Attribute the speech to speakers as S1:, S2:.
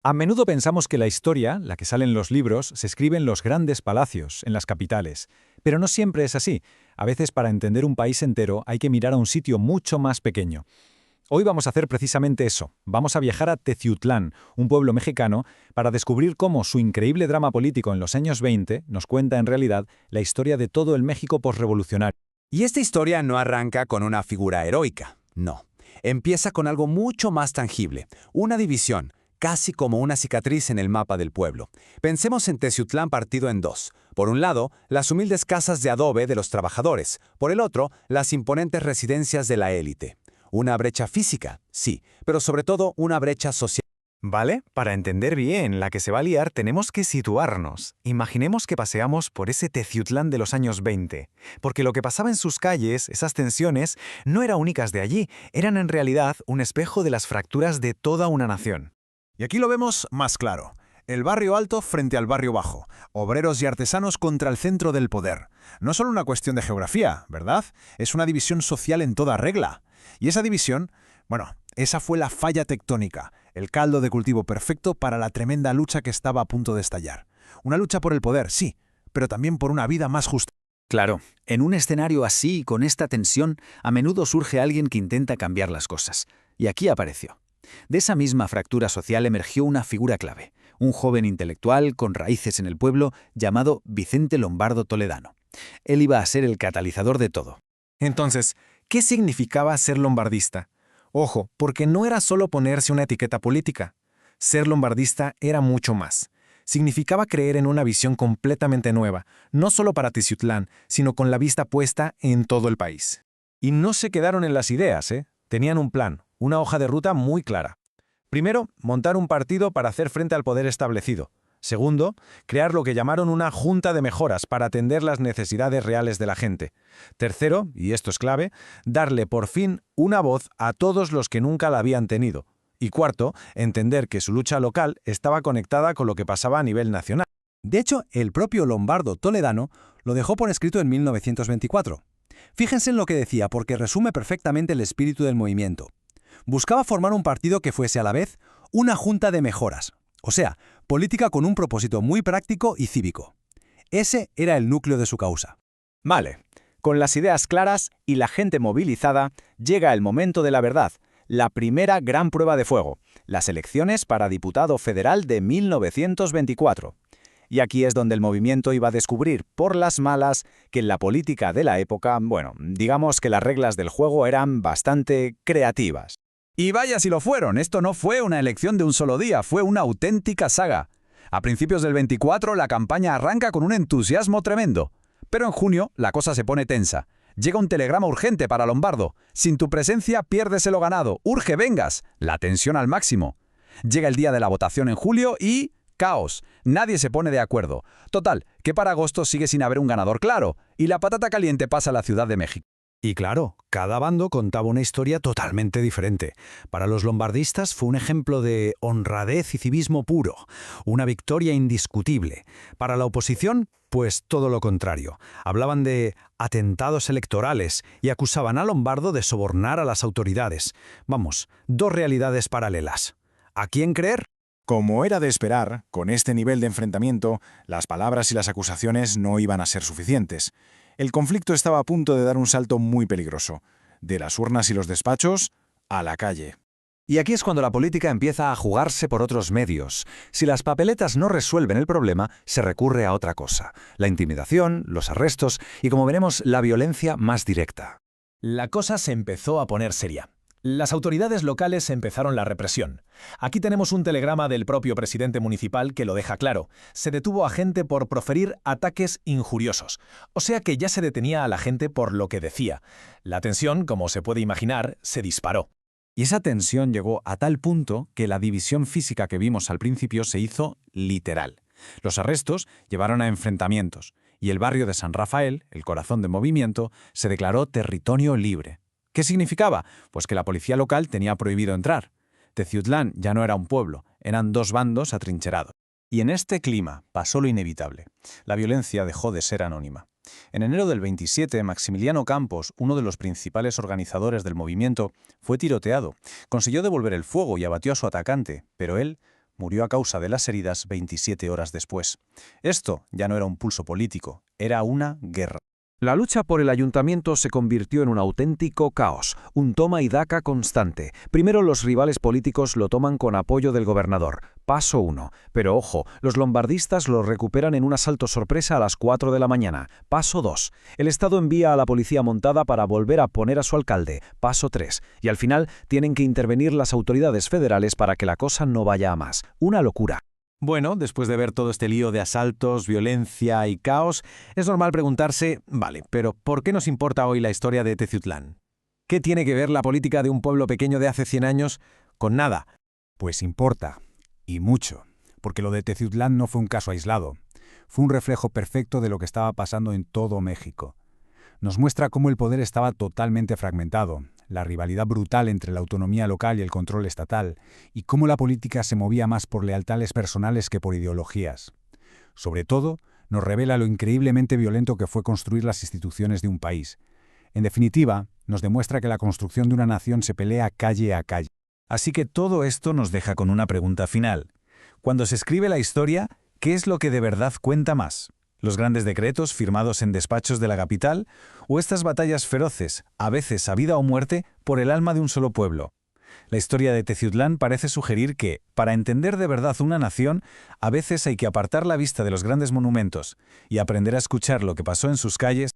S1: A menudo pensamos que la historia, la que sale en los libros, se escribe en los grandes palacios, en las capitales. Pero no siempre es así. A veces para entender un país entero hay que mirar a un sitio mucho más pequeño. Hoy vamos a hacer precisamente eso. Vamos a viajar a Teciutlán, un pueblo mexicano, para descubrir cómo su increíble drama político en los años 20 nos cuenta en realidad la historia de todo el México posrevolucionario.
S2: Y esta historia no arranca con una figura heroica, no. Empieza con algo mucho más tangible, una división, casi como una cicatriz en el mapa del pueblo. Pensemos en Teciutlán partido en dos. Por un lado, las humildes casas de adobe de los trabajadores. Por el otro, las imponentes residencias de la élite. Una brecha física, sí, pero sobre todo una brecha social.
S3: ¿Vale? Para entender bien la que se va a liar tenemos que situarnos. Imaginemos que paseamos por ese Teciutlán de los años 20, porque lo que pasaba en sus calles, esas tensiones, no eran únicas de allí, eran en realidad un espejo de las fracturas de toda una nación.
S4: Y aquí lo vemos más claro. El barrio alto frente al barrio bajo, obreros y artesanos contra el centro del poder. No solo una cuestión de geografía, ¿verdad? Es una división social en toda regla. Y esa división, bueno, esa fue la falla tectónica, el caldo de cultivo perfecto para la tremenda lucha que estaba a punto de estallar. Una lucha por el poder, sí, pero también por una vida más justa.
S5: Claro, en un escenario así, con esta tensión, a menudo surge alguien que intenta cambiar las cosas. Y aquí apareció. De esa misma fractura social emergió una figura clave, un joven intelectual con raíces en el pueblo llamado Vicente Lombardo Toledano. Él iba a ser el catalizador de todo.
S3: Entonces, ¿qué significaba ser lombardista? Ojo, porque no era solo ponerse una etiqueta política. Ser lombardista era mucho más. Significaba creer en una visión completamente nueva, no solo para Teciutlán, sino con la vista puesta en todo el país.
S1: Y no se quedaron en las ideas, ¿eh? Tenían un plan, una hoja de ruta muy clara. Primero, montar un partido para hacer frente al poder establecido. Segundo, crear lo que llamaron una junta de mejoras para atender las necesidades reales de la gente. Tercero, y esto es clave, darle por fin una voz a todos los que nunca la habían tenido. Y cuarto, entender que su lucha local estaba conectada con lo que pasaba a nivel nacional.
S2: De hecho, el propio Lombardo Toledano lo dejó por escrito en 1924. Fíjense en lo que decía porque resume perfectamente el espíritu del movimiento. Buscaba formar un partido que fuese a la vez una junta de mejoras, o sea, política con un propósito muy práctico y cívico. Ese era el núcleo de su causa.
S1: Vale, con las ideas claras y la gente movilizada, llega el momento de la verdad, la primera gran prueba de fuego, las elecciones para diputado federal de 1924. Y aquí es donde el movimiento iba a descubrir, por las malas, que en la política de la época, bueno, digamos que las reglas del juego eran bastante creativas.
S6: Y vaya si lo fueron, esto no fue una elección de un solo día, fue una auténtica saga. A principios del 24 la campaña arranca con un entusiasmo tremendo. Pero en junio la cosa se pone tensa. Llega un telegrama urgente para Lombardo. Sin tu presencia pierdes lo ganado. Urge, vengas. La tensión al máximo. Llega el día de la votación en julio y... caos. Nadie se pone de acuerdo. Total, que para agosto sigue sin haber un ganador claro. Y la patata caliente pasa a la Ciudad de México.
S4: Y claro, cada bando contaba una historia totalmente diferente. Para los lombardistas fue un ejemplo de honradez y civismo puro, una victoria indiscutible. Para la oposición, pues todo lo contrario. Hablaban de atentados electorales y acusaban a Lombardo de sobornar a las autoridades. Vamos, dos realidades paralelas. ¿A quién creer?
S7: Como era de esperar, con este nivel de enfrentamiento, las palabras y las acusaciones no iban a ser suficientes. El conflicto estaba a punto de dar un salto muy peligroso, de las urnas y los despachos a la calle.
S1: Y aquí es cuando la política empieza a jugarse por otros medios. Si las papeletas no resuelven el problema, se recurre a otra cosa: la intimidación, los arrestos y, como veremos, la violencia más directa.
S8: La cosa se empezó a poner seria. Las autoridades locales empezaron la represión. Aquí tenemos un telegrama del propio presidente municipal que lo deja claro. Se detuvo a gente por proferir ataques injuriosos. O sea que ya se detenía a la gente por lo que decía. La tensión, como se puede imaginar, se disparó.
S1: Y esa tensión llegó a tal punto que la división física que vimos al principio se hizo literal. Los arrestos llevaron a enfrentamientos, y el barrio de San Rafael, el corazón del movimiento, se declaró territorio libre. ¿Qué significaba? Pues que la policía local tenía prohibido entrar. Teciutlán ya no era un pueblo, eran dos bandos atrincherados. Y en este clima pasó lo inevitable. La violencia dejó de ser anónima. En enero del 27, Maximiliano Campos, uno de los principales organizadores del movimiento, fue tiroteado. Consiguió devolver el fuego y abatió a su atacante, pero él murió a causa de las heridas 27 horas después. Esto ya no era un pulso político, era una guerra.
S9: La lucha por el ayuntamiento se convirtió en un auténtico caos, un toma y daca constante. Primero los rivales políticos lo toman con apoyo del gobernador. Paso 1. Pero ojo, los lombardistas lo recuperan en un asalto sorpresa a las 4 de la mañana. Paso 2. El Estado envía a la policía montada para volver a poner a su alcalde. Paso 3. Y al final tienen que intervenir las autoridades federales para que la cosa no vaya a más. Una locura.
S3: Bueno, después de ver todo este lío de asaltos, violencia y caos, es normal preguntarse, vale, pero ¿por qué nos importa hoy la historia de Teciutlán? ¿Qué tiene que ver la política de un pueblo pequeño de hace 100 años con nada?
S4: Pues importa, y mucho, porque lo de Teciutlán no fue un caso aislado. Fue un reflejo perfecto de lo que estaba pasando en todo México. Nos muestra cómo el poder estaba totalmente fragmentado, la rivalidad brutal entre la autonomía local y el control estatal, y cómo la política se movía más por lealtades personales que por ideologías. Sobre todo, nos revela lo increíblemente violento que fue construir las instituciones de un país. En definitiva, nos demuestra que la construcción de una nación se pelea calle a calle.
S1: Así que todo esto nos deja con una pregunta final. Cuando se escribe la historia, ¿qué es lo que de verdad cuenta más? ¿Los grandes decretos firmados en despachos de la capital o estas batallas feroces, a veces a vida o muerte, por el alma de un solo pueblo? La historia de Teciutlán parece sugerir que, para entender de verdad una nación, a veces hay que apartar la vista de los grandes monumentos y aprender a escuchar lo que pasó en sus calles